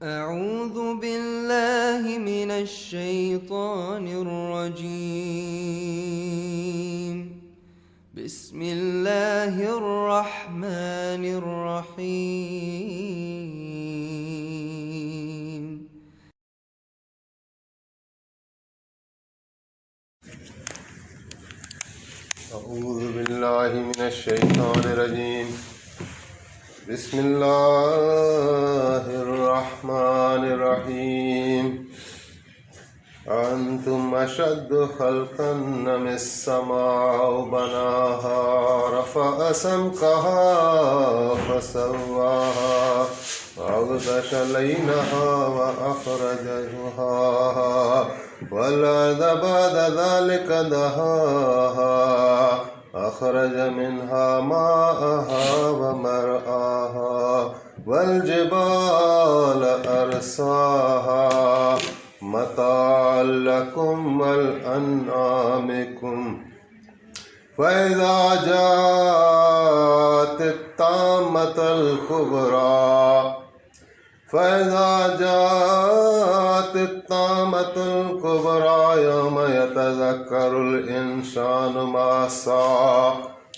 أعوذ بالله من الشيطان الرجيم. بسم الله الرحمن الرحيم. أعوذ بالله من الشيطان الرجيم. بسم الله الرحمن الرحيم. أنتم أشد خلقا من السماء بناها رفع سمكها فسواها وأغطش ليلها وأخرج ضحاها والأرض بعد ذلك دحاها أخرج منها ماءها ومرعاها والجبال أرساها متاعا لكم ولأنعامكم فإذا جاءت الطامة الكبرى يوم يتذكر الإنسان ما سعى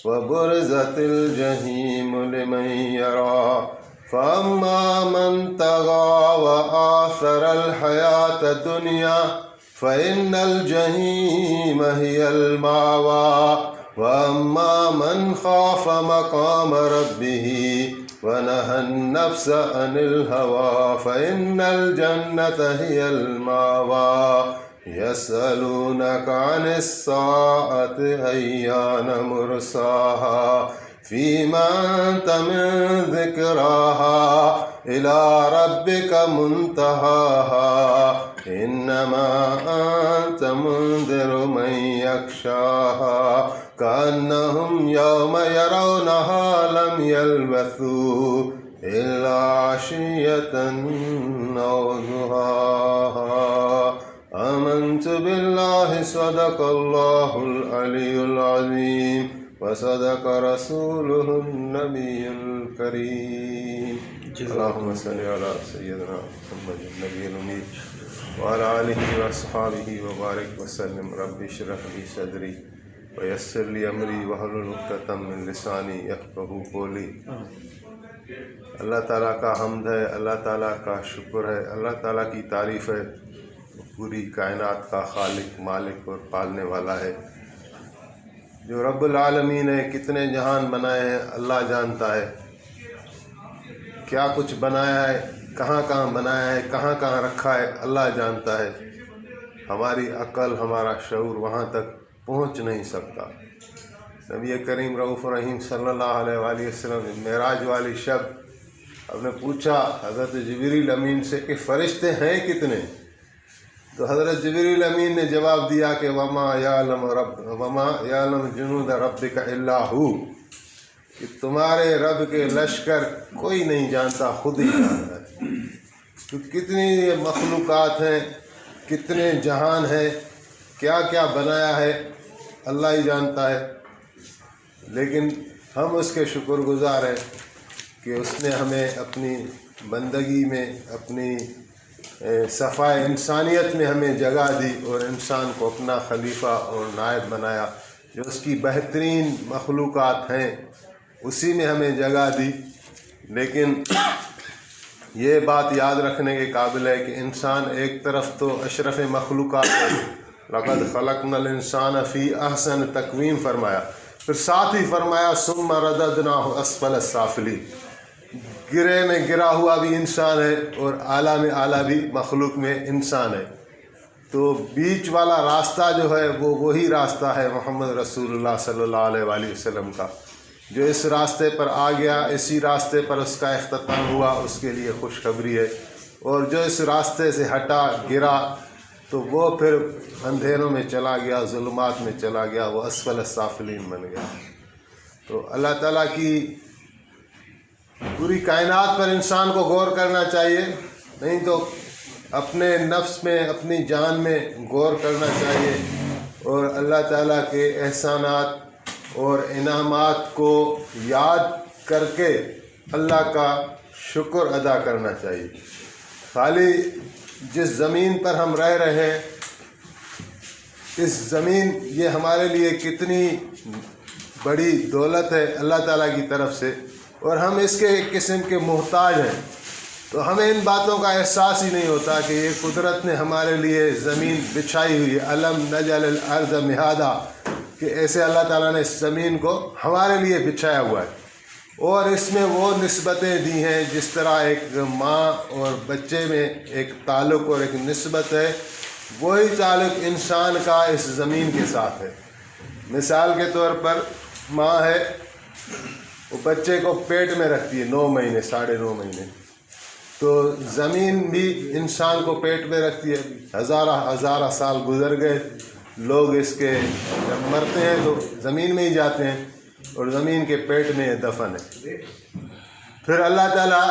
وبرزت الجحيم لمن يرى فأما من طغى وآثر الحياة الدنيا فإن الجحيم هي المأوى وأما من خاف مقام ربه ونهى النفس عن الهوى فإن الجنة هي المأوى يسألونك عن الساعة أيان مرساها فيما أنت من ذكراها إلى ربك منتهاها إنما أنت منذر من يخشاها كأنهم يوم يرونها لم يلبثوا إلا عشية أو ضحاها. آمنت بالله صدق الله العلي العظيم وصدق رسوله النبي الكريم. اللهم صل على سيدنا محمد النبي الأمي وعلى آله وأصحابه وبارك وسلم. رب اشرح لي صدري ويسر لي أمري واحلل عقدة من لساني يفقهوا قولي. اللہ تعالیٰ کا حمد ہے، اللہ تعالیٰ کا شکر ہے، اللہ تعالیٰ کی تعریف ہے. پوری کائنات کا خالق، مالک اور پالنے والا ہے. جو رب العالمین ہے، کتنے جہان بنائے ہیں اللہ جانتا ہے. کیا کچھ بنایا ہے، کہاں کہاں بنایا ہے، کہاں کہاں رکھا ہے، اللہ جانتا ہے. ہماری عقل، ہمارا شعور وہاں تک پہنچ نہیں سکتا. نبی کریم رؤوف رحیم صلی اللہ علیہ وآلہ وسلم معراج والی شب ہم نے پوچھا حضرت جبریل امین سے کہ فرشتے ہیں کتنے؟ تو حضرت جبریل امین نے جواب دیا کہ وما یعلم جنود ربک الا ہو، کہ تمہارے رب کے لشکر کوئی نہیں جانتا، خود ہی جانتا ہے. تو کتنی مخلوقات ہیں، کتنے جہان ہیں، کیا کیا بنایا ہے، اللہ ہی جانتا ہے. لیکن ہم اس کے شکر گزار ہیں کہ اس نے ہمیں اپنی بندگی میں، اپنی صفائے انسانیت میں ہمیں جگہ دی اور انسان کو اپنا خلیفہ اور نائب بنایا. جو اس کی بہترین مخلوقات ہیں اسی میں ہمیں جگہ دی. لیکن یہ بات یاد رکھنے کے قابل ہے کہ انسان ایک طرف تو اشرف مخلوقات ہے، لقد خلقنا الانسان فی احسن تقویم فرمایا، پھر ساتھ ہی فرمایا ثم رددناہ اسفل السافلین. گرے میں گرا ہوا بھی انسان ہے اور اعلیٰ میں اعلیٰ بھی مخلوق میں انسان ہے. تو بیچ والا راستہ جو ہے وہ وہی راستہ ہے محمد رسول اللہ صلی اللہ علیہ وآلہ وسلم کا. جو اس راستے پر آ گیا، اسی راستے پر اس کا اختتام ہوا، اس کے لیے خوشخبری ہے. اور جو اس راستے سے ہٹا، گرا، تو وہ پھر اندھیروں میں چلا گیا، ظلمات میں چلا گیا، وہ اسفل السافلین بن گیا. تو اللہ تعالیٰ کی پوری کائنات پر انسان کو غور کرنا چاہیے، نہیں تو اپنے نفس میں، اپنی جان میں غور کرنا چاہیے اور اللہ تعالیٰ کے احسانات اور انعامات کو یاد کر کے اللہ کا شکر ادا کرنا چاہیے. خالی جس زمین پر ہم رہ رہے ہیں، اس زمین یہ ہمارے لیے کتنی بڑی دولت ہے اللہ تعالیٰ کی طرف سے، اور ہم اس کے ایک قسم کے محتاج ہیں، تو ہمیں ان باتوں کا احساس ہی نہیں ہوتا کہ یہ قدرت نے ہمارے لیے زمین بچھائی ہوئی ہے۔ الم نجعل الارض مہادا، کہ ایسے اللہ تعالیٰ نے اس زمین کو ہمارے لیے بچھایا ہوا ہے، اور اس میں وہ نسبتیں دی ہیں جس طرح ایک ماں اور بچے میں ایک تعلق اور ایک نسبت ہے، وہی تعلق انسان کا اس زمین کے ساتھ ہے۔ مثال کے طور پر ماں ہے، وہ بچے کو پیٹ میں رکھتی ہے 9 مہینے 9.5 مہینے، تو زمین بھی انسان کو پیٹ میں رکھتی ہے۔ ہزارہ سال گزر گئے، لوگ اس کے جب مرتے ہیں تو زمین میں ہی جاتے ہیں، اور زمین کے پیٹ میں یہ دفن ہے۔ پھر اللہ تعالیٰ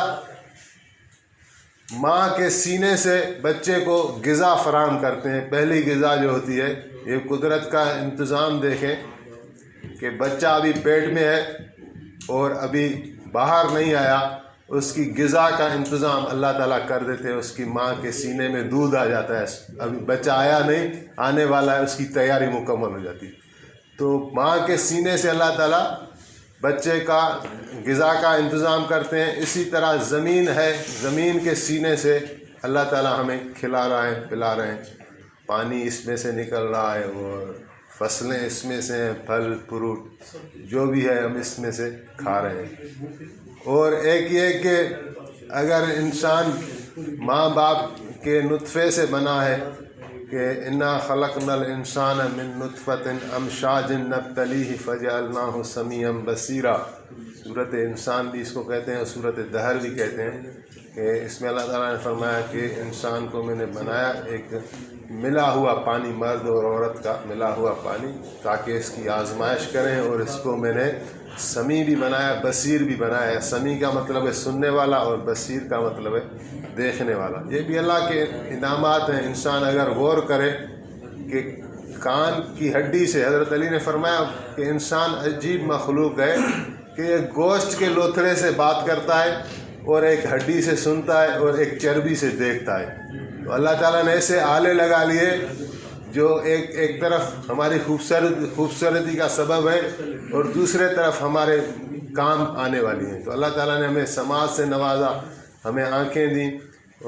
ماں کے سینے سے بچے کو غذا فراہم کرتے ہیں۔ پہلی غذا جو ہوتی ہے، یہ قدرت کا انتظام دیکھیں کہ بچہ ابھی پیٹ میں ہے اور ابھی باہر نہیں آیا، اس کی غذا کا انتظام اللہ تعالیٰ کر دیتے ہیں۔ اس کی ماں کے سینے میں دودھ آ جاتا ہے، ابھی بچہ آیا نہیں، آنے والا ہے، اس کی تیاری مکمل ہو جاتی ہے۔ تو ماں کے سینے سے اللہ تعالیٰ بچے کا غذا کا انتظام کرتے ہیں۔ اسی طرح زمین ہے، زمین کے سینے سے اللہ تعالیٰ ہمیں کھلا رہا ہے، پلا رہے ہیں، پانی اس میں سے نکل رہا ہے، اور فصلیں اس میں سے ہیں، پھل فروٹ جو بھی ہے ہم اس میں سے کھا رہے ہیں۔ اور ایک یہ کہ اگر انسان ماں باپ کے نطفے سے بنا ہے کہ انا خلقنا الانسان من نطفۃ امشاج نبتلیہ فجعلناہ سمیعا بصیرا، صورت انسان بھی اس کو کہتے ہیں، صورت دہر بھی کہتے ہیں، کہ اس میں اللہ تعالیٰ نے فرمایا کہ انسان کو میں نے بنایا ایک ملا ہوا پانی، مرد اور عورت کا ملا ہوا پانی، تاکہ اس کی آزمائش کریں، اور اس کو میں نے سمیع بھی بنایا، بصیر بھی بنایا۔ سمیع کا مطلب ہے سننے والا، اور بصیر کا مطلب ہے دیکھنے والا۔ یہ بھی اللہ کے انعامات ہیں۔ انسان اگر غور کرے کہ کان کی ہڈی سے، حضرت علی نے فرمایا کہ انسان عجیب مخلوق ہے کہ ایک گوشت کے لوتھڑے سے بات کرتا ہے، اور ایک ہڈی سے سنتا ہے، اور ایک چربی سے دیکھتا ہے۔ تو اللہ تعالیٰ نے ایسے آلے لگا لیے جو ایک طرف ہماری خوبصورتی کا سبب ہے، اور دوسرے طرف ہمارے کام آنے والی ہیں۔ تو اللہ تعالیٰ نے ہمیں سماعت سے نوازا، ہمیں آنکھیں دیں،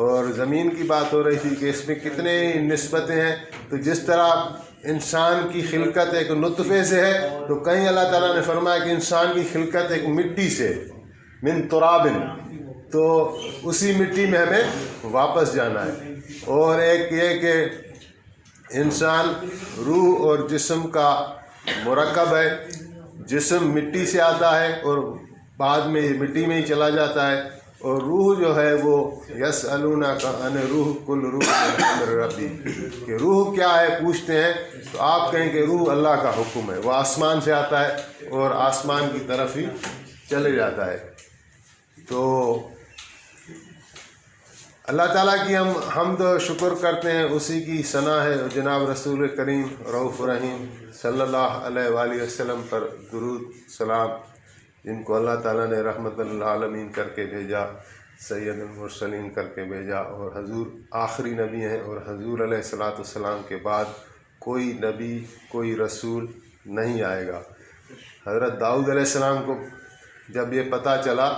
اور زمین کی بات ہو رہی تھی کہ اس میں کتنے نسبتیں ہیں۔ تو جس طرح انسان کی خلقت ایک نطفے سے ہے، تو کہیں اللہ تعالیٰ نے فرمایا کہ انسان کی خلقت ایک مٹی سے، من ترابن، تو اسی مٹی میں ہمیں واپس جانا ہے۔ اور ایک یہ کہ انسان روح اور جسم کا مرکب ہے، جسم مٹی سے آتا ہے اور بعد میں یہ مٹی میں ہی چلا جاتا ہے، اور روح جو ہے وہ یسألونک عن روح قل روح من امر ربی، کہ روح کیا ہے پوچھتے ہیں، تو آپ کہیں کہ روح اللہ کا حکم ہے، وہ آسمان سے آتا ہے اور آسمان کی طرف ہی چلے جاتا ہے۔ تو اللہ تعالیٰ کی ہم حمد و شکر کرتے ہیں، اسی کی ثنا ہے۔ جناب رسول کریم رؤوف رحیم صلی اللہ علیہ وآلہ وسلم پر درود سلام، جن کو اللہ تعالیٰ نے رحمت للعالمین کر کے بھیجا، سید المرسلین کر کے بھیجا، اور حضور آخری نبی ہیں، اور حضور علیہ الصلاۃ والسلام کے بعد کوئی نبی کوئی رسول نہیں آئے گا۔ حضرت داؤد علیہ السلام کو جب یہ پتہ چلا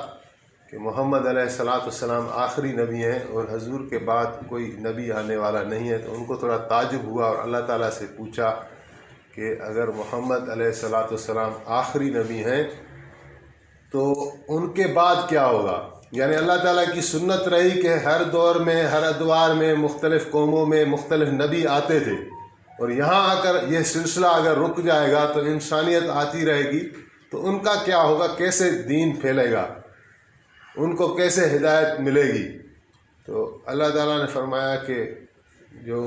کہ محمد علیہ الصلاۃ والسلام آخری نبی ہیں اور حضور کے بعد کوئی نبی آنے والا نہیں ہے، تو ان کو تھوڑا تعجب ہوا، اور اللہ تعالیٰ سے پوچھا کہ اگر محمد علیہ الصلاۃ والسلام آخری نبی ہیں تو ان کے بعد کیا ہوگا؟ یعنی اللہ تعالیٰ کی سنت رہی کہ ہر دور میں، ہر ادوار میں، مختلف قوموں میں مختلف نبی آتے تھے، اور یہاں آ کر یہ سلسلہ اگر رک جائے گا تو انسانیت آتی رہے گی، تو ان کا کیا ہوگا؟ کیسے دین پھیلے گا؟ ان کو کیسے ہدایت ملے گی؟ تو اللہ تعالیٰ نے فرمایا کہ جو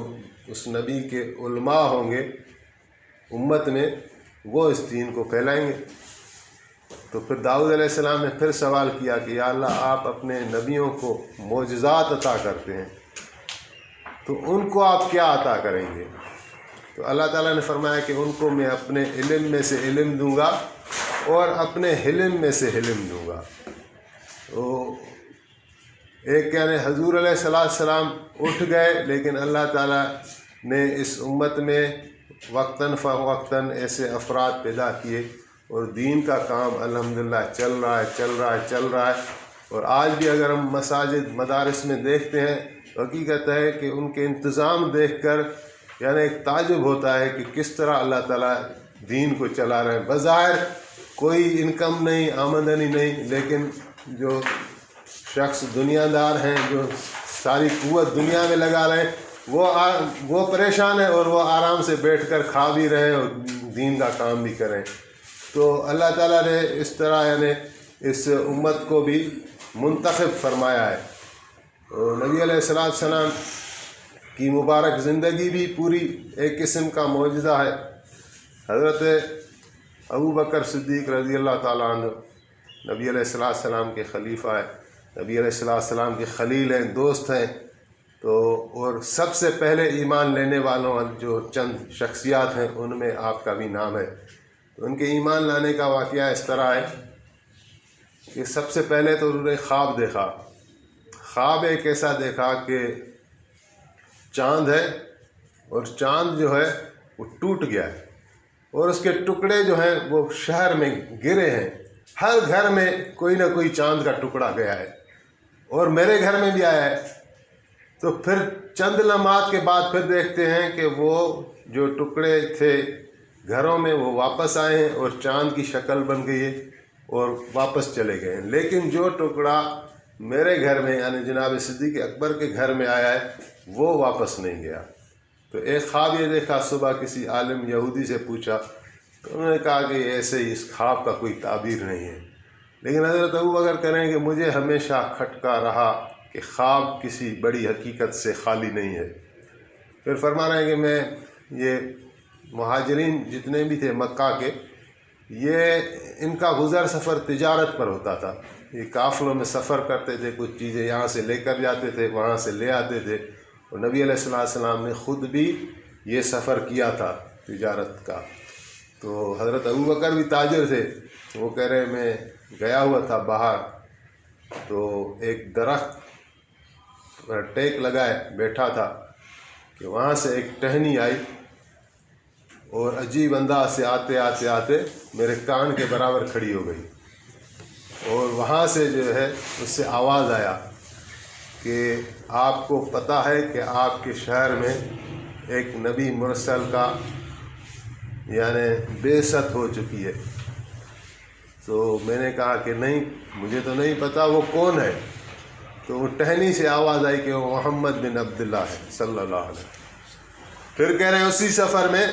اس نبی کے علماء ہوں گے امت میں، وہ اس دین کو پھیلائیں گے۔ تو پھر داؤد علیہ السلام نے پھر سوال کیا کہ یا اللہ، آپ اپنے نبیوں کو معجزات عطا کرتے ہیں، تو ان کو آپ کیا عطا کریں گے؟ تو اللہ تعالیٰ نے فرمایا کہ ان کو میں اپنے علم میں سے علم دوں گا، اور اپنے حلم میں سے حلم دوں گا۔ تو ایک یعنی حضور علیہ السلام اٹھ گئے، لیکن اللہ تعالیٰ نے اس امت میں وقتاً فوقتاً ایسے افراد پیدا کیے اور دین کا کام الحمدللہ چل رہا ہے۔ اور آج بھی اگر ہم مساجد مدارس میں دیکھتے ہیں تو حقیقت ہے کہ ان کے انتظام دیکھ کر یعنی ایک تعجب ہوتا ہے کہ کس طرح اللہ تعالیٰ دین کو چلا رہے ہیں۔ بظاہر کوئی انکم نہیں، آمدنی نہیں، لیکن جو شخص دنیا دار ہیں، جو ساری قوت دنیا میں لگا رہے ہیں، وہ پریشان ہے اور وہ آرام سے بیٹھ کر کھا بھی رہے ہیں اور دین کا کام بھی کریں۔ تو اللہ تعالیٰ نے اس طرح یعنی اس امت کو بھی منتخب فرمایا ہے۔ اور نبی علیہ السلام کی مبارک زندگی بھی پوری ایک قسم کا معجزہ ہے۔ حضرت ابوبکر صدیق رضی اللہ تعالیٰ عنہ نبی علیہ السلام کے خلیفہ ہے، نبی علیہ السلام کے خلیل ہیں، دوست ہیں۔ تو اور سب سے پہلے ایمان لینے والوں جو چند شخصیات ہیں ان میں آپ کا بھی نام ہے۔ تو ان کے ایمان لانے کا واقعہ اس طرح ہے کہ سب سے پہلے تو انہوں نے خواب دیکھا۔ خواب ایک ایسا دیکھا کہ چاند ہے اور چاند جو ہے وہ ٹوٹ گیا ہے اور اس کے ٹکڑے جو ہیں وہ شہر میں گرے ہیں۔ ہر گھر میں کوئی نہ کوئی چاند کا ٹکڑا گیا ہے اور میرے گھر میں بھی آیا ہے۔ تو پھر چند لمحات کے بعد پھر دیکھتے ہیں کہ وہ جو ٹکڑے تھے گھروں میں وہ واپس آئے ہیں اور چاند کی شکل بن گئی ہے اور واپس چلے گئے ہیں۔ لیکن جو ٹکڑا میرے گھر میں یعنی جناب صدیق اکبر کے گھر میں آیا ہے وہ واپس نہیں گیا۔ تو ایک خواب یہ دیکھا، صبح کسی عالم یہودی سے پوچھا تو انہوں نے کہا کہ ایسے ہی اس خواب کا کوئی تعبیر نہیں ہے۔ لیکن حضرت ابوبکر کہہ رہے ہیں کہ مجھے ہمیشہ کھٹکا رہا کہ خواب کسی بڑی حقیقت سے خالی نہیں ہے۔ پھر فرما رہے ہیں کہ میں یہ مہاجرین جتنے بھی تھے مکہ کے، یہ ان کا گزر سفر تجارت پر ہوتا تھا۔ یہ قافلوں میں سفر کرتے تھے، کچھ چیزیں یہاں سے لے کر جاتے تھے، وہاں سے لے آتے تھے۔ اور نبی علیہ السلام نے خود بھی یہ سفر کیا تھا تجارت کا۔ تو حضرت ابوبکر بھی تاجر تھے، وہ کہہ رہے میں گیا ہوا تھا باہر تو ایک درخت ٹیک لگائے بیٹھا تھا کہ وہاں سے ایک ٹہنی آئی اور عجیب انداز سے آتے میرے کان کے برابر کھڑی ہو گئی اور وہاں سے جو ہے اس سے آواز آیا کہ آپ کو پتہ ہے کہ آپ کے شہر میں ایک نبی مرسل کا یعنی بعثت ہو چکی ہے۔ تو میں نے کہا کہ نہیں، مجھے تو نہیں پتہ وہ کون ہے۔ تو وہ ٹہنی سے آواز آئی کہ وہ محمد بن عبداللہ ہے صلی اللہ علیہ وسلم۔ پھر کہہ رہے ہیں اسی سفر میں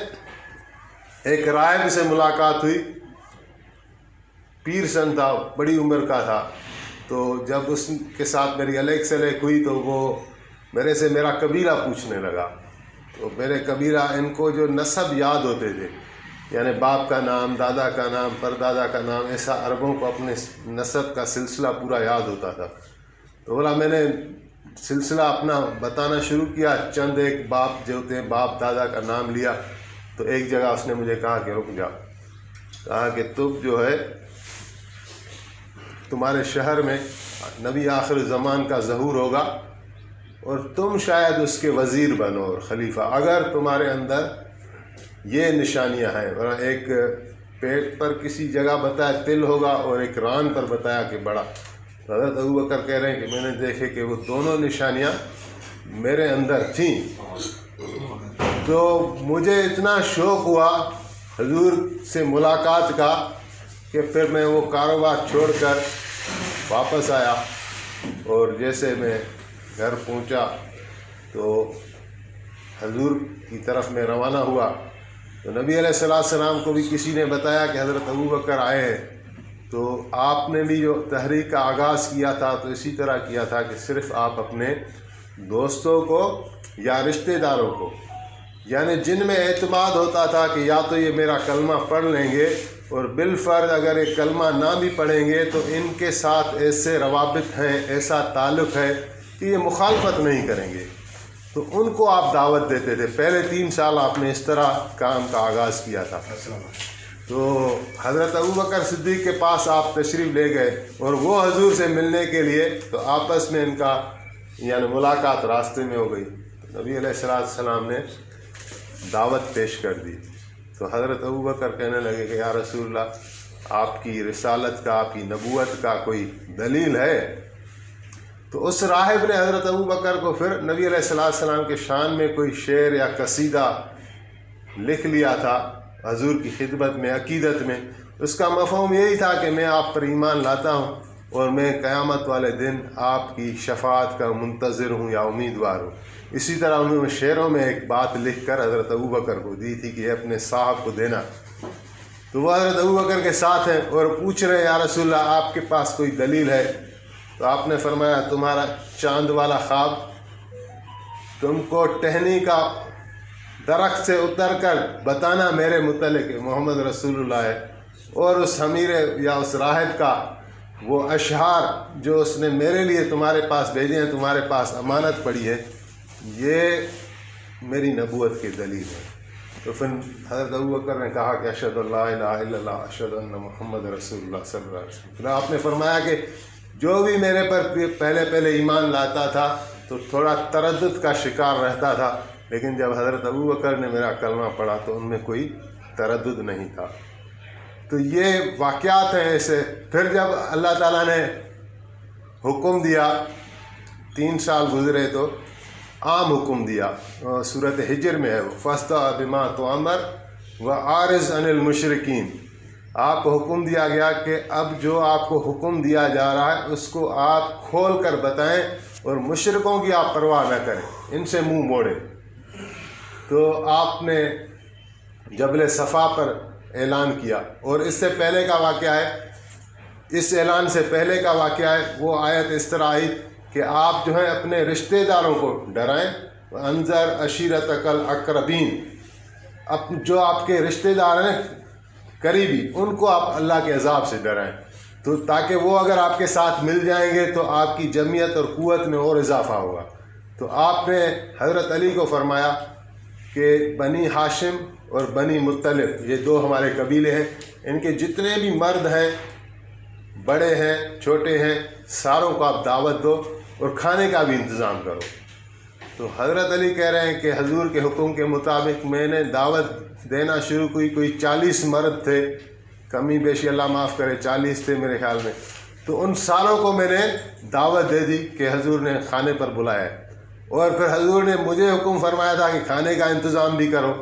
ایک راہب سے ملاقات ہوئی، پیر سن تھا، بڑی عمر کا تھا۔ تو جب اس کے ساتھ میری الیک سلیک ہوئی تو وہ میرے سے میرا قبیلہ پوچھنے لگا۔ تو میرے قبیلہ ان کو جو نسب یاد ہوتے تھے، یعنی باپ کا نام، دادا کا نام، پردادا کا نام، ایسا عربوں کو اپنے نسب کا سلسلہ پورا یاد ہوتا تھا۔ تو بولا میں نے سلسلہ اپنا بتانا شروع کیا، چند ایک باپ جو تھے باپ دادا کا نام لیا۔ تو ایک جگہ اس نے مجھے کہا کہ رک جا، کہا کہ تم جو ہے تمہارے شہر میں نبی آخر زمان کا ظہور ہوگا اور تم شاید اس کے وزیر بنو اور خلیفہ، اگر تمہارے اندر یہ نشانیاں ہیں۔ اور ایک پیٹ پر کسی جگہ بتایا تل ہوگا اور ایک ران پر بتایا کہ بڑا۔ حضرت ابوبکر کہہ رہے ہیں کہ میں نے دیکھے کہ وہ دونوں نشانیاں میرے اندر تھیں۔ تو مجھے اتنا شوق ہوا حضور سے ملاقات کا کہ پھر میں وہ کاروبار چھوڑ کر واپس آیا اور جیسے میں گھر پہنچا تو حضور کی طرف میں روانہ ہوا تو نبی علیہ السلام کو بھی کسی نے بتایا کہ حضرت ابوبکر آئے ہیں۔ تو آپ نے بھی جو تحریک کا آغاز کیا تھا تو اسی طرح کیا تھا کہ صرف آپ اپنے دوستوں کو یا رشتہ داروں کو، یعنی جن میں اعتماد ہوتا تھا کہ یا تو یہ میرا کلمہ پڑھ لیں گے اور بالفرض اگر یہ کلمہ نہ بھی پڑھیں گے تو ان کے ساتھ ایسے روابط ہیں، ایسا تعلق ہے کہ یہ مخالفت نہیں کریں گے، تو ان کو آپ دعوت دیتے تھے۔ پہلے 3 سال آپ نے اس طرح کام کا آغاز کیا تھا۔ تو حضرت ابوبکر صدیق کے پاس آپ تشریف لے گئے اور وہ حضور سے ملنے کے لیے، تو آپس میں ان کا یعنی ملاقات راستے میں ہو گئی. نبی علیہ السلام نے دعوت پیش کر دی. تو حضرت ابوبکر کہنے لگے کہ یا رسول اللہ، آپ کی رسالت کا، آپ کی نبوت کا کوئی دلیل ہے؟ تو اس راہب نے حضرت ابوبکر کو پھر نبی علیہ السلام کے شان میں کوئی شعر یا قصیدہ لکھ لیا تھا حضور کی خدمت میں، عقیدت میں. اس کا مفہوم یہی تھا کہ میں آپ پر ایمان لاتا ہوں اور میں قیامت والے دن آپ کی شفاعت کا منتظر ہوں یا امیدوار ہوں. اسی طرح انہوں نے شعروں میں ایک بات لکھ کر حضرت ابوبکر کو دی تھی کہ یہ اپنے صاحب کو دینا. تو وہ حضرت ابوبکر کے ساتھ ہیں اور پوچھ رہے ہیں یا رسول اللہ، آپ کے پاس کوئی دلیل ہے؟ تو آپ نے فرمایا تمہارا چاند والا خواب، تم کو ٹہنی کا درخت سے اتر کر بتانا میرے متعلق محمد رسول اللہ ہے، اور اس حمیر یا اس راہب کا وہ اشعار جو اس نے میرے لیے تمہارے پاس بھیجے ہیں، تمہارے پاس امانت پڑی ہے، یہ میری نبوت کی دلیل ہے. تو پھر حضرت ابوبکر نے کہا کہ اشہد اللہ الہ الا اللہ اشہد ان محمد رسول اللہ صلی اللہ علیہ وسلم. پھر آپ نے فرمایا کہ جو بھی میرے پر پہلے ایمان لاتا تھا تو تھوڑا تردد کا شکار رہتا تھا، لیکن جب حضرت ابوبکر نے میرا کلمہ پڑھا تو ان میں کوئی تردد نہیں تھا. تو یہ واقعات ہیں ایسے. پھر جب اللہ تعالیٰ نے حکم دیا، 3 سال گزرے تو عام حکم دیا، سورۃ حجر میں ہے، فَاسْتَعْ بِمَا تُؤْمَرْ وَأَعْرِضْ عَنِ الْمُشْرِكِينَ. آپ کو حکم دیا گیا کہ اب جو آپ کو حکم دیا جا رہا ہے اس کو آپ کھول کر بتائیں اور مشرکوں کی آپ پرواہ نہ کریں، ان سے منہ موڑیں. تو آپ نے جبل صفا پر اعلان کیا، اور اس سے پہلے کا واقعہ ہے، اس اعلان سے پہلے کا واقعہ ہے، وہ آیت اس طرح آئی کہ آپ جو ہے اپنے رشتہ داروں کو ڈرائیں. انذر عشیرتک الاقربین، جو آپ کے رشتہ دار ہیں قریبی، ان کو آپ اللہ کے عذاب سے ڈرائیں، تو تاکہ وہ اگر آپ کے ساتھ مل جائیں گے تو آپ کی جمعیت اور قوت میں اور اضافہ ہوگا. تو آپ نے حضرت علی کو فرمایا کہ بنی ہاشم اور بنی مطلب، یہ 2 ہمارے قبیلے ہیں، ان کے جتنے بھی مرد ہیں، بڑے ہیں چھوٹے ہیں، ساروں کو آپ دعوت دو اور کھانے کا بھی انتظام کرو. تو حضرت علی کہہ رہے ہیں کہ حضور کے حکم کے مطابق میں نے دعوت دینا شروع کی. کوئی 40 مرد تھے، کمی بیشی اللہ معاف کرے، 40 تھے میرے خیال میں. تو ان ساروں کو میں نے دعوت دے دی کہ حضور نے کھانے پر بلایا ہے، اور پھر حضور نے مجھے حکم فرمایا تھا کہ کھانے کا انتظام بھی کرو.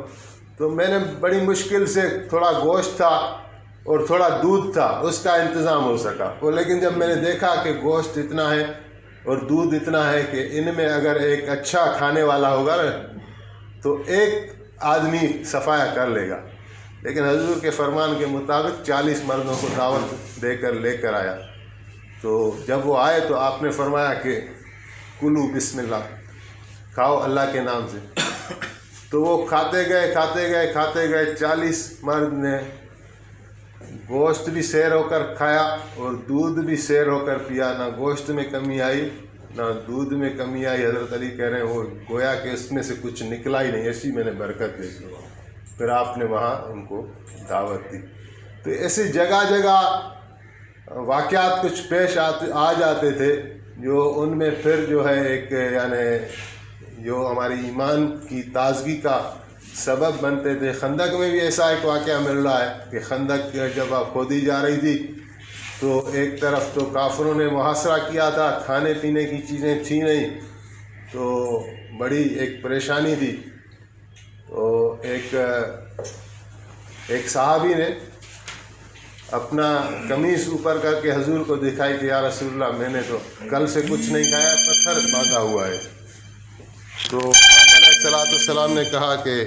تو میں نے بڑی مشکل سے، تھوڑا گوشت تھا اور تھوڑا دودھ تھا، اس کا انتظام ہو سکا. لیکن جب میں نے دیکھا کہ گوشت اتنا ہے اور دودھ اتنا ہے کہ ان میں اگر ایک اچھا کھانے والا ہوگا تو ایک آدمی صفایا کر لے گا. لیکن حضور کے فرمان کے مطابق 40 مردوں کو دعوت دے کر لے کر آیا. تو جب وہ آئے تو آپ نے فرمایا کہ کلو بسم اللہ، کھاؤ اللہ کے نام سے. تو وہ کھاتے گئے 40 مرد نے گوشت بھی سیر ہو کر کھایا اور دودھ بھی سیر ہو کر پیا. نہ گوشت میں کمی آئی نہ دودھ میں کمی آئی. حضرت علی کہہ رہے ہیں وہ گویا کہ اس میں سے کچھ نکلا ہی نہیں، ایسی میں نے برکت دیکھی. پھر آپ نے وہاں ان کو دعوت دی. تو ایسی جگہ جگہ واقعات کچھ پیش آ جاتے تھے جو ان میں پھر جو ہے ایک یعنی جو ہماری ایمان کی تازگی کا سبب بنتے تھے. خندق میں بھی ایسا ایک واقعہ مل رہا ہے کہ خندق جب کھودی جا رہی تھی تو ایک طرف تو کافروں نے محاصرہ کیا تھا، کھانے پینے کی چیزیں تھیں نہیں، تو بڑی ایک پریشانی تھی. تو ایک صحابی نے اپنا قمیص اوپر کر کے حضور کو دکھائی کہ یا رسول اللہ میں نے تو کل سے کچھ نہیں کھایا، پتھر باندھا ہوا ہے. تو آپ علیہ السلام نے کہا کہ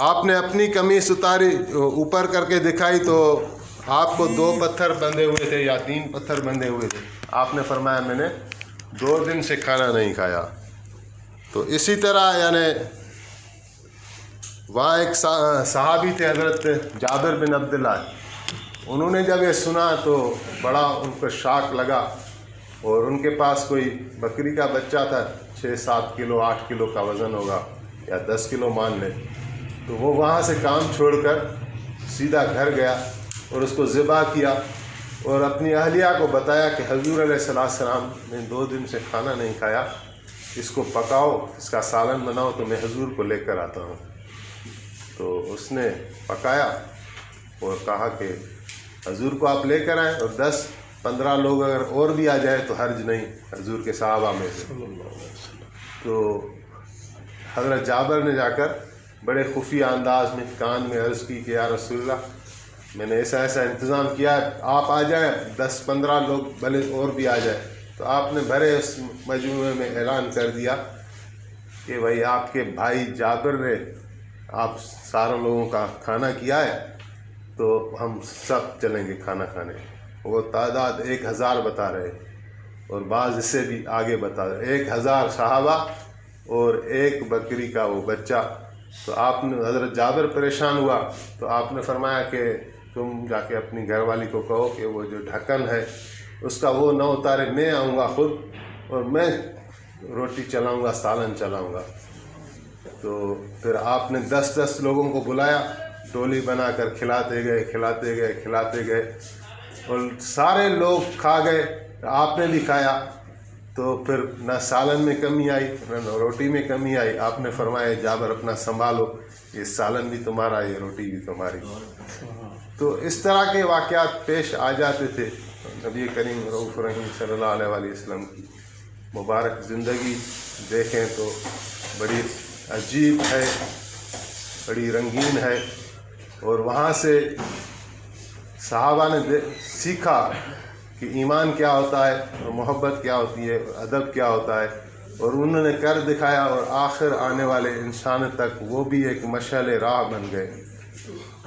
آپ نے اپنی قمیص اتاری اوپر کر کے دکھائی تو آپ کو 2 پتھر بندھے ہوئے تھے یا 3 پتھر بندھے ہوئے تھے. آپ نے فرمایا میں نے 2 دن سے کھانا نہیں کھایا. تو اسی طرح یعنی وہاں ایک صحابی تھے حضرت جابر بن عبداللہ، انہوں نے جب یہ سنا تو بڑا ان کو شاک لگا، اور ان کے پاس کوئی بکری کا بچہ تھا، 6-7 کلو 8 کلو کا وزن ہوگا. یا 10 کلو مان لیں. تو وہ وہاں سے کام چھوڑ کر سیدھا گھر گیا اور اس کو ذبح کیا اور اپنی اہلیہ کو بتایا کہ حضور علیہ السلام نے 2 دن سے کھانا نہیں کھایا، اس کو پکاؤ، اس کا سالن بناؤ تو میں حضور کو لے کر آتا ہوں. تو اس نے پکایا اور کہا کہ حضور کو آپ لے کر آئیں، اور 10-15 لوگ اگر اور بھی آ جائے تو حرج نہیں حضور کے صحابہ میں سے. تو حضرت جابر نے جا کر بڑے خفیہ انداز میں کان میں عرض کی کہ یا رسول اللہ، میں نے ایسا انتظام کیا ہے، آپ آ جائیں، 10-15 لوگ بھلے اور بھی آ جائیں. تو آپ نے بھرے اس مجموعے میں اعلان کر دیا کہ بھائی آپ کے بھائی جابر نے آپ سارے لوگوں کا کھانا کیا ہے تو ہم سب چلیں گے کھانا کھانے. وہ تعداد 1000 بتا رہے اور بعض اس سے بھی آگے بتا رہے، 1000 صحابہ اور 1 بکری کا وہ بچہ. تو آپ نے حضرت جابر پریشان ہوا تو آپ نے فرمایا کہ تم جا کے اپنی گھر والی کو کہو کہ وہ جو ڈھکن ہے اس کا وہ نہ اتارے، میں آؤں گا خود اور میں روٹی چلاؤں گا، سالن چلاؤں گا. تو پھر آپ نے 10 لوگوں کو بلایا، ٹولی بنا کر کھلاتے گئے اور سارے لوگ کھا گئے. آپ نے بھی کھایا تو پھر نہ سالن میں کمی آئی نہ روٹی میں کمی آئی. آپ نے فرمایا جابر اپنا سنبھالو، یہ سالن بھی تمہارا، یہ روٹی بھی تمہاری. تو اس طرح کے واقعات پیش آ جاتے تھے. نبی کریم رؤوف رحیم صلی اللہ علیہ وسلم کی مبارک زندگی دیکھیں تو بڑی عجیب ہے، بڑی رنگین ہے. اور وہاں سے صحابہ نے سیکھا کہ ایمان کیا ہوتا ہے اور محبت کیا ہوتی ہے، ادب کیا ہوتا ہے، اور انہوں نے کر دکھایا اور آخر آنے والے انسان تک وہ بھی ایک مشعل راہ بن گئے.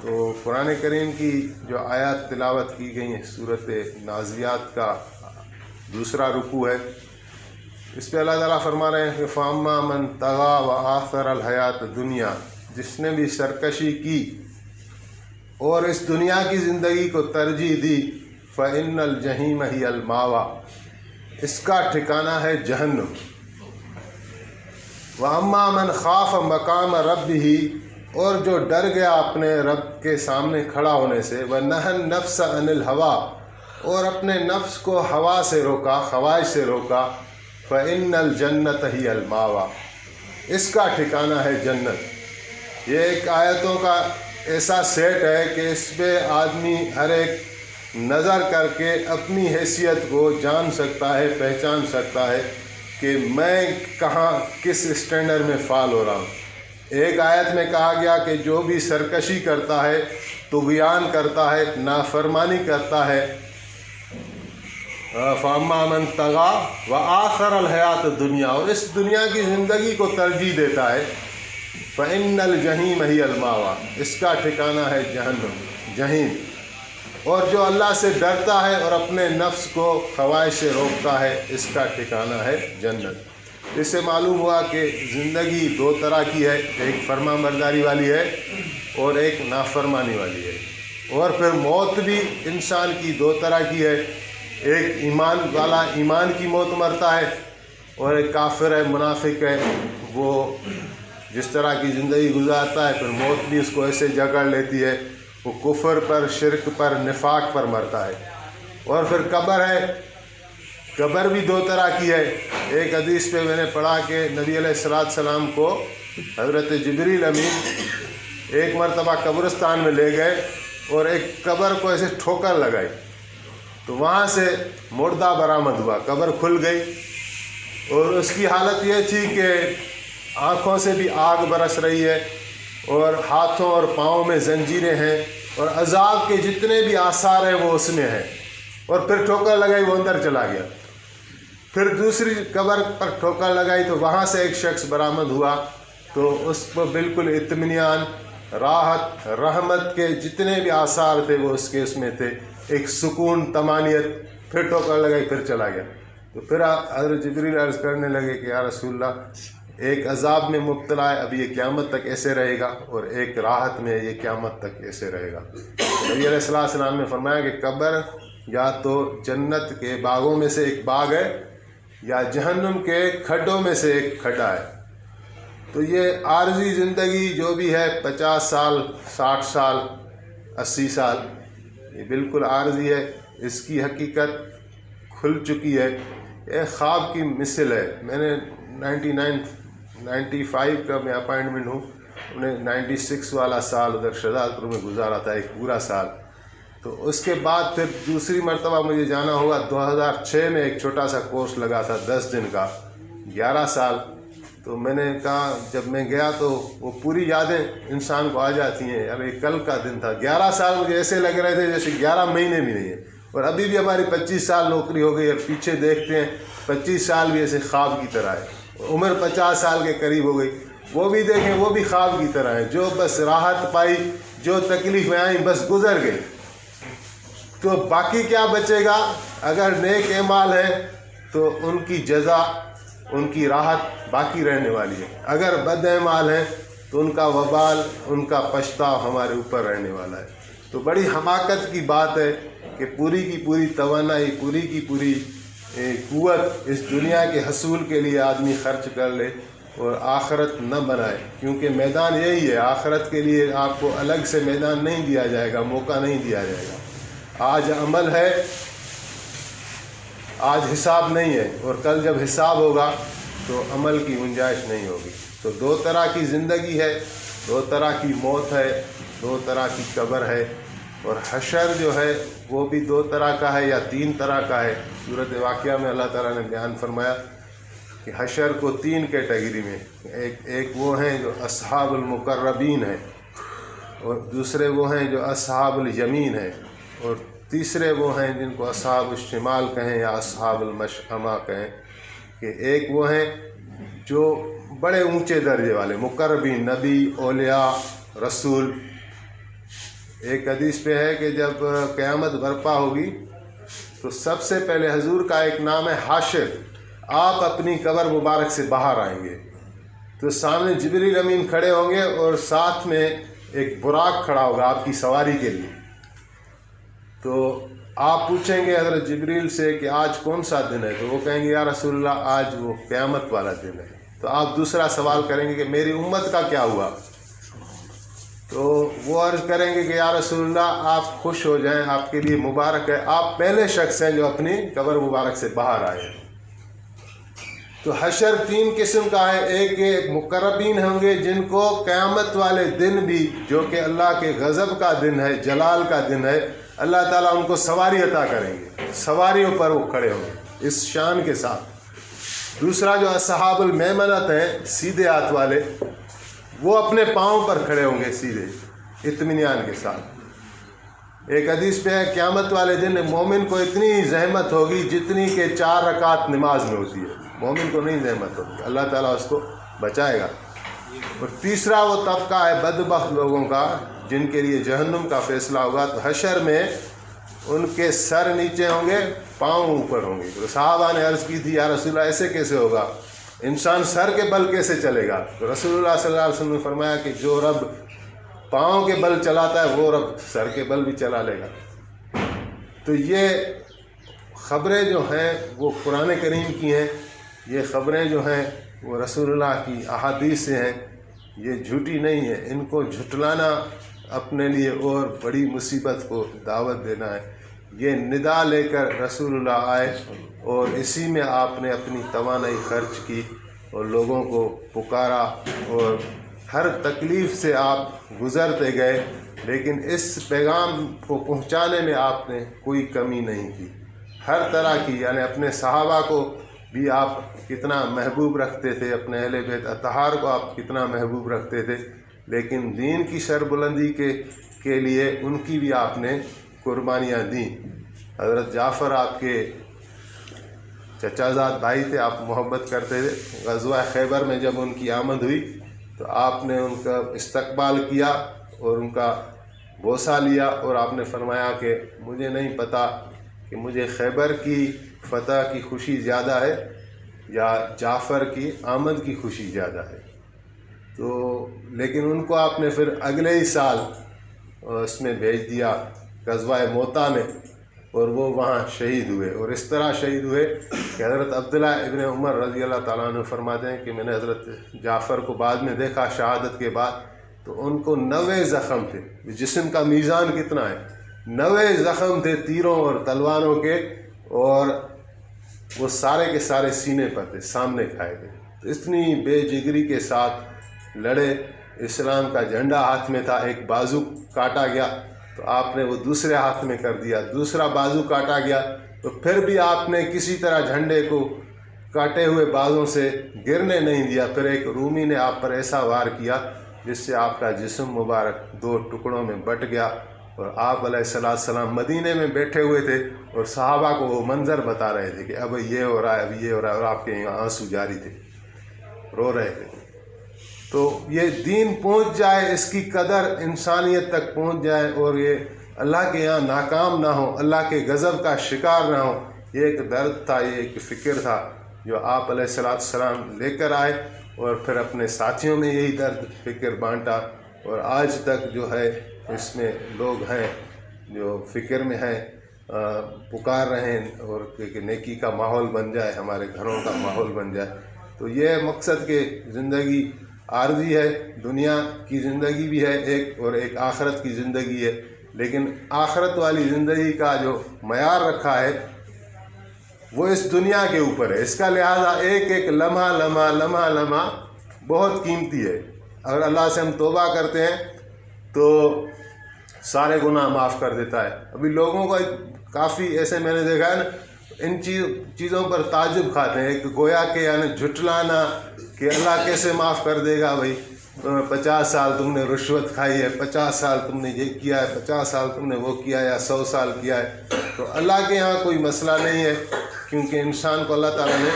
تو قرآن کریم کی جو آیات تلاوت کی گئی ہیں صورت نازیات کا 2 رکوع ہے، اس پہ اللہ تعالیٰ فرما رہے ہیں کہ فَأَمَّا مَنْ طَغَىٰ وَآثَرَ الْحَيَاةَ الدُّنْيَا، جس نے بھی سرکشی کی اور اس دنیا کی زندگی کو ترجیح دی، فَإِنَّ الْجَحِيمَ هِيَ الْمَأْوَىٰ، اس کا ٹھکانہ ہے جہنم. وَأَمَّا مَنْ خَافَ مَقَامَ رَبِّهِ، اور جو ڈر گیا اپنے رب کے سامنے کھڑا ہونے سے، وَنَهَى النَّفْسَ عَنِ الْهَوَىٰ، اور اپنے نفس کو ہوا سے روکا، خواہش سے روکا، فَإِنَّ الْجَنَّةَ هِيَ الْمَأْوَىٰ، اس کا ٹھکانہ ہے جنت. یہ ایک آیتوں کا ایسا سیٹ ہے کہ اس پہ آدمی ہر ایک نظر کر کے اپنی حیثیت کو جان سکتا ہے، پہچان سکتا ہے کہ میں کہاں کس اسٹینڈرڈ میں فال ہو رہا ہوں. ایک آیت میں کہا گیا کہ جو بھی سرکشی کرتا ہے، طغیان کرتا ہے، نافرمانی کرتا ہے، فَأَمَّا مَنْ طَغَىٰ وَآثَرَ الْحَيَاةَ الدُّنْيَا، اور اس دنیا کی زندگی کو ترجیح دیتا ہے، فَإِنَّ الْجَحِيمَ هِيَ الْمَأْوَىٰ، اس کا ٹھکانہ ہے جہنم، جہنم. اور جو اللہ سے ڈرتا ہے اور اپنے نفس کو خواہش سے روکتا ہے، اس کا ٹھکانہ ہے جنت. اس سے معلوم ہوا کہ زندگی 2 طرح کی ہے، ایک فرمان برداری والی ہے اور ایک نافرمانی والی ہے. اور پھر موت بھی انسان کی 2 طرح کی ہے، ایک ایمان والا ایمان کی موت مرتا ہے اور ایک کافر ہے، منافق ہے، وہ جس طرح کی زندگی گزارتا ہے پھر موت بھی اس کو ایسے جکڑ لیتی ہے، وہ کفر پر، شرک پر، نفاق پر مرتا ہے. اور پھر قبر ہے، قبر بھی 2 طرح کی ہے. ایک حدیث پہ میں نے پڑھا کہ نبی علیہ السلام کو حضرت جبریل امین ایک مرتبہ قبرستان میں لے گئے اور ایک قبر کو ایسے ٹھوکر لگائی تو وہاں سے مردہ برآمد ہوا، قبر کھل گئی اور اس کی حالت یہ تھی کہ آنکھوں سے بھی آگ برس رہی ہے اور ہاتھوں اور پاؤں میں زنجیریں ہیں اور عذاب کے جتنے بھی آثار ہیں وہ اس میں ہیں. اور پھر ٹھوکر لگائی، وہ اندر چلا گیا. پھر دوسری قبر پر ٹھوکر لگائی تو وہاں سے ایک شخص برآمد ہوا تو اس کو بالکل اطمینان، راحت، رحمت کے جتنے بھی آثار تھے وہ اس میں تھے، ایک سکون، طمانیت. پھر ٹھوکر لگائی، پھر چلا گیا. تو پھر حضرت جبریل عرض کرنے لگے کہ یا رسول اللہ، ایک عذاب میں مبتلا ہے، اب یہ قیامت تک ایسے رہے گا، اور ایک راحت میں یہ قیامت تک ایسے رہے گا. نبی علیہ السلام نے فرمایا کہ قبر یا تو جنت کے باغوں میں سے ایک باغ ہے یا جہنم کے کھڈوں میں سے ایک کھڈا ہے. تو یہ عارضی زندگی جو بھی ہے 50 سال 60 سال 80 سال یہ بالکل عارضی ہے، اس کی حقیقت کھل چکی ہے، ایک خواب کی مثل ہے۔ میں نے 95 کا میں اپائنٹمنٹ ہوں، انہیں 96 والا سال ادھر شہزاد پور میں گزارا تھا، ایک پورا سال۔ تو اس کے بعد پھر دوسری مرتبہ مجھے جانا ہوا 2006 میں، ایک چھوٹا سا کورس لگا تھا 10 دن کا، 11 سال۔ تو میں نے کہا جب میں گیا تو وہ پوری یادیں انسان کو آ جاتی ہیں، یار یہ کل کا دن تھا۔ 11 سال مجھے ایسے لگ رہے تھے جیسے 11 مہینے بھی نہیں ہیں، اور ابھی بھی ہماری 25 سال نوکری ہو گئی، اور پیچھے دیکھتے ہیں 25 سال بھی ایسے خواب کی طرح ہے۔ عمر 50 سال کے قریب ہو گئی، وہ بھی دیکھیں وہ بھی خواب کی طرح ہے، جو بس راحت پائی، جو تکلیفیں آئیں بس گزر گئی۔ تو باقی کیا بچے گا؟ اگر نیک اعمال ہیں تو ان کی جزا، ان کی راحت باقی رہنے والی ہے، اگر بد اعمال ہیں تو ان کا وبال، ان کا پچھتاؤ ہمارے اوپر رہنے والا ہے۔ تو بڑی حماقت کی بات ہے کہ پوری کی پوری توانائی، پوری کی پوری قوت اس دنیا کے حصول کے لیے آدمی خرچ کر لے اور آخرت نہ بنائے، کیونکہ میدان یہی ہے، آخرت کے لیے آپ کو الگ سے میدان نہیں دیا جائے گا، موقع نہیں دیا جائے گا۔ آج عمل ہے، آج حساب نہیں ہے، اور کل جب حساب ہوگا تو عمل کی گنجائش نہیں ہوگی۔ تو 2 طرح کی زندگی ہے، 2 طرح کی موت ہے، 2 طرح کی قبر ہے، اور حشر جو ہے وہ بھی 2 طرح کا ہے یا 3 طرح کا ہے۔ سورۃ واقعہ میں اللہ تعالیٰ نے بیان فرمایا کہ حشر کو 3 کیٹیگری میں، ایک وہ ہیں جو اصحاب المقربین ہیں، اور دوسرے وہ ہیں جو اصحاب الیمین ہیں، اور تیسرے وہ ہیں جن کو اصحاب الشمال کہیں یا اصحاب المشأمہ کہیں، کہ ایک وہ ہیں جو بڑے اونچے درجے والے مقربین، نبی، اولیاء، رسول۔ ایک حدیث پہ ہے کہ جب قیامت برپا ہوگی تو سب سے پہلے حضور کا ایک نام ہے حاشر، آپ اپنی قبر مبارک سے باہر آئیں گے تو سامنے جبریل امین کھڑے ہوں گے، اور ساتھ میں ایک براق کھڑا ہوگا آپ کی سواری کے لیے۔ تو آپ پوچھیں گے حضرت جبریل سے کہ آج کون سا دن ہے؟ تو وہ کہیں گے یا رسول اللہ آج وہ قیامت والا دن ہے۔ تو آپ دوسرا سوال کریں گے کہ میری امت کا کیا ہوا؟ تو وہ عرض کریں گے کہ یا رسول اللہ آپ خوش ہو جائیں، آپ کے لیے مبارک ہے، آپ پہلے شخص ہیں جو اپنی قبر مبارک سے باہر آئے ہیں۔ تو حشر 3 قسم کا ہے، ایک مقربین ہوں گے جن کو قیامت والے دن بھی، جو کہ اللہ کے غضب کا دن ہے، جلال کا دن ہے، اللہ تعالیٰ ان کو سواری عطا کریں گے، سواریوں پر وہ کھڑے ہوں گے اس شان کے ساتھ۔ دوسرا جو اصحاب المیمنت ہیں، سیدھے ہاتھ والے، وہ اپنے پاؤں پر کھڑے ہوں گے سیدھے اطمینان کے ساتھ۔ ایک حدیث پہ ہے قیامت والے دن مومن کو اتنی زحمت ہوگی جتنی کہ 4 رکعت نماز میں ہوتی ہے، مومن کو نہیں زحمت ہوگی، اللہ تعالیٰ اس کو بچائے گا۔ اور تیسرا وہ طبقہ ہے بدبخت لوگوں کا جن کے لیے جہنم کا فیصلہ ہوگا۔ تو حشر میں ان کے سر نیچے ہوں گے، پاؤں اوپر ہوں گے۔ تو صحابہ نے عرض کی تھی یا رسول اللہ ایسے کیسے ہوگا، انسان سر کے بل کیسے چلے گا؟ تو رسول اللہ صلی اللہ علیہ وسلم نے فرمایا کہ جو رب پاؤں کے بل چلاتا ہے وہ رب سر کے بل بھی چلا لے گا۔ تو یہ خبریں جو ہیں وہ قرآن کریم کی ہیں، یہ خبریں جو ہیں وہ رسول اللہ کی احادیث سے ہیں، یہ جھوٹی نہیں ہے۔ ان کو جھٹلانا اپنے لیے اور بڑی مصیبت کو دعوت دینا ہے۔ یہ ندا لے کر رسول اللہ آئے اور اسی میں آپ نے اپنی توانائی خرچ کی اور لوگوں کو پکارا، اور ہر تکلیف سے آپ گزرتے گئے، لیکن اس پیغام کو پہنچانے میں آپ نے کوئی کمی نہیں کی، ہر طرح کی، یعنی اپنے صحابہ کو بھی آپ کتنا محبوب رکھتے تھے، اپنے اہل بیت اطہار کو آپ کتنا محبوب رکھتے تھے، لیکن دین کی سربلندی کے لیے ان کی بھی آپ نے قربانیاں دیں۔ حضرت جعفر آپ کے چچا زاد بھائی تھے، آپ محبت کرتے تھے۔ غزوہ خیبر میں جب ان کی آمد ہوئی تو آپ نے ان کا استقبال کیا اور ان کا بوسہ لیا، اور آپ نے فرمایا کہ مجھے نہیں پتہ کہ مجھے خیبر کی فتح کی خوشی زیادہ ہے یا جعفر کی آمد کی خوشی زیادہ ہے۔ تو لیکن ان کو آپ نے پھر اگلے ہی سال اس میں بھیج دیا غزوہ موتا میں، اور وہ وہاں شہید ہوئے، اور اس طرح شہید ہوئے کہ حضرت عبداللہ ابن عمر رضی اللہ تعالیٰ عنہ فرماتے ہیں کہ میں نے حضرت جعفر کو بعد میں دیکھا شہادت کے بعد، تو ان کو 90 زخم تھے. جسم کا میزان کتنا ہے، 90 زخم تھے تیروں اور تلواروں کے، اور وہ سارے کے سارے سینے پر تھے، سامنے کھائے گئے. تو اتنی بے جگری کے ساتھ لڑے. اسلام کا جھنڈا ہاتھ میں تھا، ایک بازو کاٹا گیا تو آپ نے وہ دوسرے ہاتھ میں کر دیا، دوسرا بازو کاٹا گیا تو پھر بھی آپ نے کسی طرح جھنڈے کو کاٹے ہوئے بازوں سے گرنے نہیں دیا. پھر ایک رومی نے آپ پر ایسا وار کیا جس سے آپ کا جسم مبارک 2 ٹکڑوں میں بٹ گیا، اور آپ علیہ السلام مدینے میں بیٹھے ہوئے تھے اور صحابہ کو وہ منظر بتا رہے تھے کہ اب یہ ہو رہا ہے، اب یہ ہو رہا ہے، اور آپ کے یہاں آنسو جاری تھے، رو رہے تھے. تو یہ دین پہنچ جائے، اس کی قدر انسانیت تک پہنچ جائے، اور یہ اللہ کے یہاں ناکام نہ ہو، اللہ کے غضب کا شکار نہ ہو. یہ ایک درد تھا، یہ ایک فکر تھا جو آپ علیہ السلام لے کر آئے، اور پھر اپنے ساتھیوں میں یہی درد فکر بانٹا. اور آج تک جو ہے اس میں لوگ ہیں جو فکر میں ہیں، پکار رہے ہیں، اور کہ نیکی کا ماحول بن جائے، ہمارے گھروں کا ماحول بن جائے. تو یہ مقصد کہ زندگی عارضی ہے، دنیا کی زندگی بھی ہے ایک، اور ایک آخرت کی زندگی ہے. لیکن آخرت والی زندگی کا جو معیار رکھا ہے وہ اس دنیا کے اوپر ہے. اس کا لہٰذا ایک ایک لمحہ بہت قیمتی ہے. اگر اللہ سے ہم توبہ کرتے ہیں تو سارے گناہ معاف کر دیتا ہے. ابھی لوگوں کو کافی ایسے میں نے دیکھا ہے نا، ان چیزوں پر تعجب کھاتے ہیں کہ گویا کہ یعنی جھٹلانا کہ اللہ کیسے معاف کر دے گا. بھائی 50 سال تم نے رشوت کھائی ہے، 50 سال تم نے یہ کیا ہے، 50 سال تم نے وہ کیا ہے، یا 100 سال کیا ہے. تو اللہ کے یہاں کوئی مسئلہ نہیں ہے، کیونکہ انسان کو اللہ تعالیٰ نے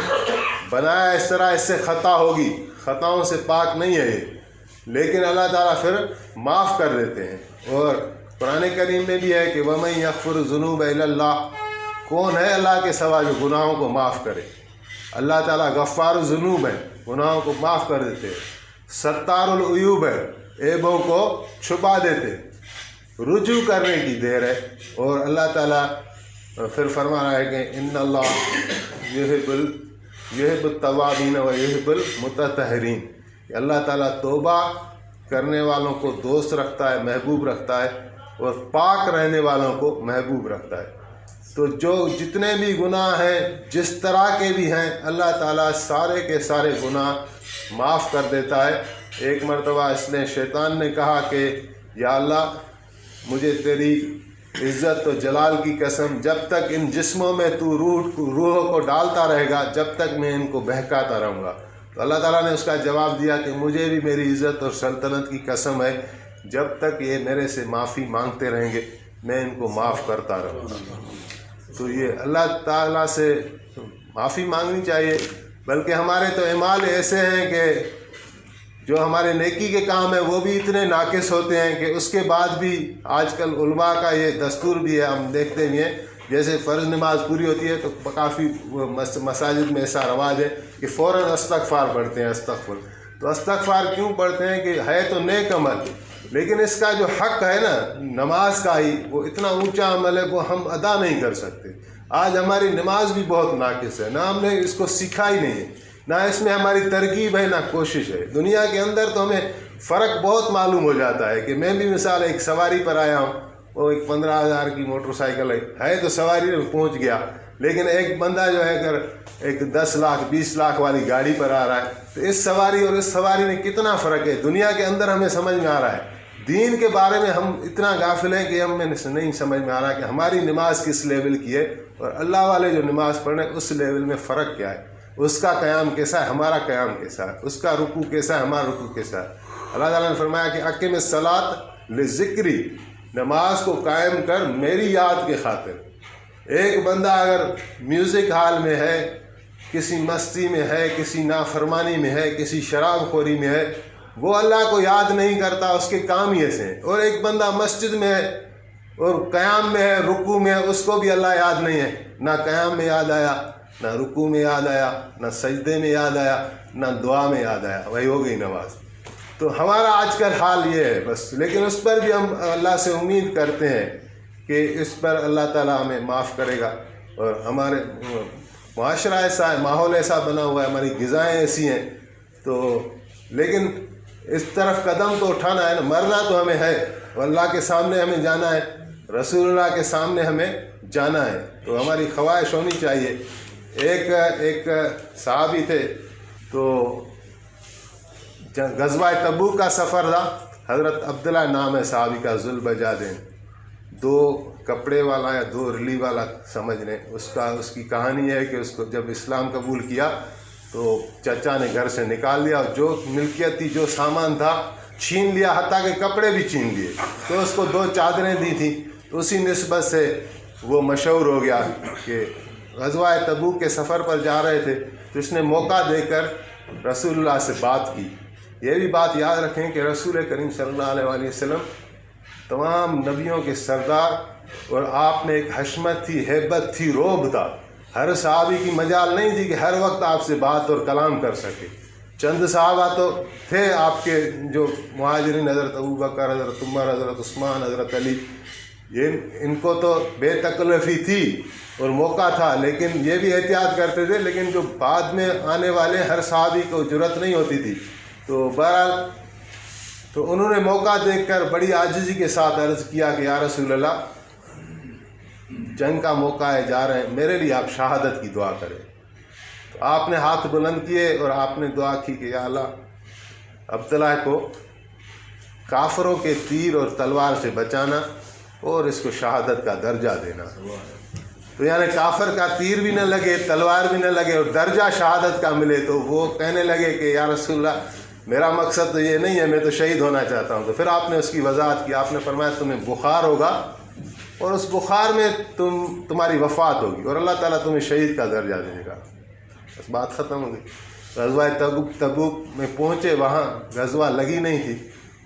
بنایا اس طرح، اس سے خطا ہوگی، خطاؤں سے پاک نہیں ہے یہ، لیکن اللہ تعالیٰ پھر معاف کر دیتے ہیں. اور قرآن کریم میں بھی ہے کہ وَمَن يَغْفِرُ الذُّنُوبَ إِلَّا اللَّهُ، کون ہے اللہ کے سوا جو گناہوں کو معاف کرے. اللہ تعالیٰ غفار الذنوب ہے، گناہوں کو معاف کر دیتے. ستار العیوب ہے، عیبوں کو چھپا دیتے. رجوع کرنے کی دیر ہے. اور اللہ تعالیٰ پھر فرما رہا ہے کہ ان اللہ یحب التوابین و یحب المتطہرین، کہ اللہ تعالیٰ توبہ کرنے والوں کو دوست رکھتا ہے، محبوب رکھتا ہے، اور پاک رہنے والوں کو محبوب رکھتا ہے. تو جو جتنے بھی گناہ ہیں، جس طرح کے بھی ہیں، اللہ تعالیٰ سارے کے سارے گناہ معاف کر دیتا ہے. ایک مرتبہ اس نے شیطان نے کہا کہ یا اللہ مجھے تیری عزت و جلال کی قسم، جب تک ان جسموں میں تو روحوں کو ڈالتا رہے گا، جب تک میں ان کو بہکاتا رہوں گا. تو اللہ تعالیٰ نے اس کا جواب دیا کہ مجھے بھی میری عزت اور سلطنت کی قسم ہے، جب تک یہ میرے سے معافی مانگتے رہیں گے میں ان کو معاف کرتا رہوں گا. تو یہ اللہ تعالیٰ سے معافی مانگنی چاہیے. بلکہ ہمارے تو اعمال ایسے ہیں کہ جو ہمارے نیکی کے کام ہیں وہ بھی اتنے ناقص ہوتے ہیں کہ اس کے بعد بھی آج کل علماء کا یہ دستور بھی ہے، ہم دیکھتے بھی ہیں، جیسے فرض نماز پوری ہوتی ہے تو کافی مساجد میں ایسا رواج ہے کہ فوراً استغفار پڑھتے ہیں. تو استغفار کیوں پڑھتے ہیں کہ ہے تو نیک عمل، لیکن اس کا جو حق ہے نا نماز کا ہی، وہ اتنا اونچا عمل ہے وہ ہم ادا نہیں کر سکتے. آج ہماری نماز بھی بہت ناقص ہے، نہ ہم نے اس کو سیکھا ہی نہیں ہے، نہ اس میں ہماری ترغیب ہے، نہ کوشش ہے. دنیا کے اندر تو ہمیں فرق بہت معلوم ہو جاتا ہے کہ میں بھی مثال ایک سواری پر آیا ہوں، وہ ایک 15,000 کی موٹر سائیکل ہے تو سواری میں پہنچ گیا، لیکن ایک بندہ جو ہے اگر ایک 10 لاکھ 20 لاکھ والی گاڑی پر آ رہا ہے تو اس سواری اور اس سواری میں کتنا فرق ہے. دنیا کے اندر ہمیں سمجھ میں آ رہا ہے، دین کے بارے میں ہم اتنا غافل ہیں کہ ہمیں نہیں سمجھ میں آ رہا کہ ہماری نماز کس لیول کی ہے اور اللہ والے جو نماز پڑھنے اس لیول میں فرق کیا ہے. اس کا قیام کیسا ہے، ہمارا قیام کیسا ہے، اس کا رکوع کیسا ہے، ہمارا رکوع کیسا ہے. اللہ تعالیٰ نے فرمایا کہ اقم الصلاۃ لذکری، نماز کو قائم کر میری یاد کے خاطر. ایک بندہ اگر میوزک ہال میں ہے، کسی مستی میں ہے، کسی نافرمانی میں ہے، کسی شراب خوری میں ہے، وہ اللہ کو یاد نہیں کرتا، اس کے کام ہی ایسے ہیں. اور ایک بندہ مسجد میں ہے اور قیام میں ہے، رکوع میں ہے، اس کو بھی اللہ یاد نہیں ہے، نہ قیام میں یاد آیا، نہ رکوع میں یاد آیا، نہ سجدے میں یاد آیا، نہ دعا میں یاد آیا، وہی ہو گئی نماز. تو ہمارا آج کل حال یہ ہے بس. لیکن اس پر بھی ہم اللہ سے امید کرتے ہیں کہ اس پر اللہ تعالیٰ ہمیں معاف کرے گا اور ہمارے معاشرہ ایسا ہے, ماحول ایسا بنا ہوا ہے, ہماری غذائیں ایسی ہیں, تو لیکن اس طرف قدم تو اٹھانا ہے نا. مرنا تو ہمیں ہے, اللہ کے سامنے ہمیں جانا ہے, رسول اللہ کے سامنے ہمیں جانا ہے, تو ہماری خواہش ہونی چاہیے. ایک صحابی تھے, تو غزوہ تبوک کا سفر تھا, حضرت عبداللہ نام ہے صحابی کا, ذوالبجادین, 2 کپڑے والا یا 2 رلی والا سمجھ لیں. اس کی کہانی ہے کہ اس کو جب اسلام قبول کیا تو چچا نے گھر سے نکال دیا, اور جو ملکیت تھی, جو سامان تھا, چھین لیا, حتیٰ کہ کپڑے بھی چھین لیے. تو اس کو 2 چادریں دی تھیں, تو اسی نسبت سے وہ مشہور ہو گیا کہ غزوہ تبوک کے سفر پر جا رہے تھے, تو اس نے موقع دے کر رسول اللہ سے بات کی. یہ بھی بات یاد رکھیں کہ رسول کریم صلی اللہ علیہ وسلم تمام نبیوں کے سردار, اور آپ میں ایک حشمت تھی, ہیبت تھی, رعب تھا. ہر صحابی کی مجال نہیں تھی کہ ہر وقت آپ سے بات اور کلام کر سکے. چند صحابہ تو تھے آپ کے جو مہاجرین, حضرت ابوبکر, حضرت عمر, حضرت عثمان, حضرت علی, ان کو تو بے تکلفی تھی اور موقع تھا, لیکن یہ بھی احتیاط کرتے تھے. لیکن جو بعد میں آنے والے ہر صحابی کو جرأت نہیں ہوتی تھی. تو بہرحال تو انہوں نے موقع دیکھ کر بڑی عاجزی کے ساتھ عرض کیا کہ یا رسول اللہ, جنگ کا موقع ہے, جا رہے ہیں, میرے لیے آپ شہادت کی دعا کریں. تو آپ نے ہاتھ بلند کیے اور آپ نے دعا کی کہ یا اللہ, عبداللہ کو کافروں کے تیر اور تلوار سے بچانا اور اس کو شہادت کا درجہ دینا. تو یعنی کافر کا تیر بھی نہ لگے, تلوار بھی نہ لگے, اور درجہ شہادت کا ملے. تو وہ کہنے لگے کہ یا رسول اللہ, میرا مقصد تو یہ نہیں ہے, میں تو شہید ہونا چاہتا ہوں. تو پھر آپ نے اس کی وضاحت کی. آپ نے فرمایا تمہیں بخار ہوگا, اور اس بخار میں تمہاری وفات ہوگی, اور اللہ تعالیٰ تمہیں شہید کا درجہ دے گا. بس بات ختم ہو گئی. غزوہ تبوک میں پہنچے, وہاں غزوہ لگی نہیں تھی.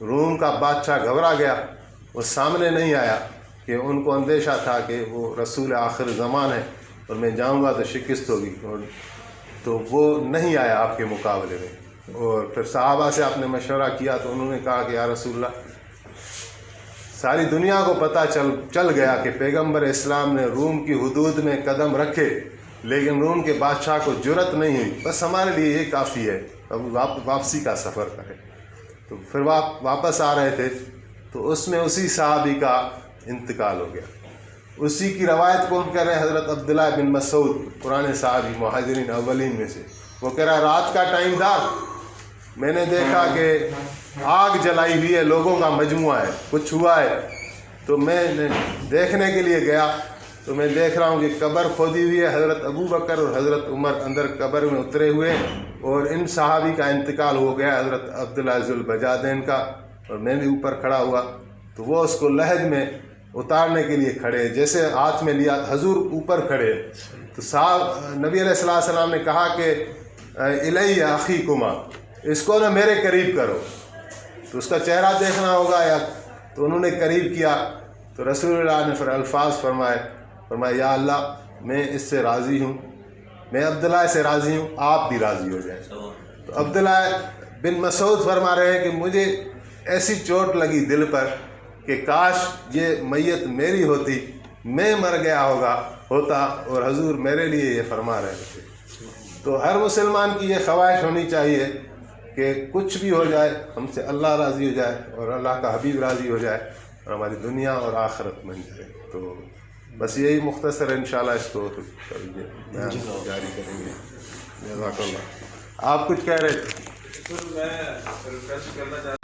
روم کا بادشاہ گھبرا گیا, وہ سامنے نہیں آیا, کہ ان کو اندیشہ تھا کہ وہ رسول آخر زمان ہے, اور میں جاؤں گا تو شکست ہوگی, تو وہ نہیں آیا آپ کے مقابلے میں. اور پھر صحابہ سے آپ نے مشورہ کیا, تو انہوں نے کہا کہ یا رسول اللہ, ساری دنیا کو پتہ چل گیا کہ پیغمبر اسلام نے روم کی حدود میں قدم رکھے, لیکن روم کے بادشاہ کو جرأت نہیں ہوئی. بس ہمارے لیے یہ کافی ہے, اب واپسی کا سفر کرے. تو پھر واپس آ رہے تھے, تو اس میں اسی صحابی کا انتقال ہو گیا. اسی کی روایت کون کر رہے ہیں؟ حضرت عبداللہ بن مسعود, پرانے صحابی, مہاجرین اولین میں سے. وہ کہہ رہا رات کا ٹائم تھا, میں نے دیکھا کہ آگ جلائی ہوئی ہے, لوگوں کا مجموعہ ہے, کچھ ہوا ہے. تو میں دیکھنے کے لیے گیا, تو میں دیکھ رہا ہوں کہ قبر کھودی ہوئی ہے, حضرت ابوبکر اور حضرت عمر اندر قبر میں اترے ہوئے, اور ان صحابی کا انتقال ہو گیا, حضرت عبداللہ ذوالبجادین کا, اور میں بھی اوپر کھڑا ہوا. تو وہ اس کو لحد میں اتارنے کے لیے کھڑے, جیسے ہاتھ میں لیا, حضور اوپر کھڑے. تو نبی علیہ السلام نے کہا کہ الی اخیکما, اس کو نا میرے قریب کرو. تو اس کا چہرہ دیکھنا ہوگا یا, تو انہوں نے قریب کیا. تو رسول اللہ نے پھر الفاظ فرمایا یا اللہ, میں اس سے راضی ہوں, میں عبداللہ سے راضی ہوں, آپ بھی راضی ہو جائیں. تو عبداللہ بن مسعود فرما رہے ہیں کہ مجھے ایسی چوٹ لگی دل پر کہ کاش یہ میت میری ہوتی, میں مر گیا ہوتا, اور حضور میرے لیے یہ فرما رہے تھے. تو ہر مسلمان کی یہ خواہش ہونی چاہیے کہ کچھ بھی ہو جائے, ہم سے اللہ راضی ہو جائے, اور اللہ کا حبیب راضی ہو جائے, اور ہماری دنیا اور آخرت بن جائے. تو بس یہی مختصر انشاءاللہ اس کو جاری کریں گے. جزاک اللہ. آپ کچھ کہہ رہے تھے؟ میں ریکویسٹ کرنا چاہ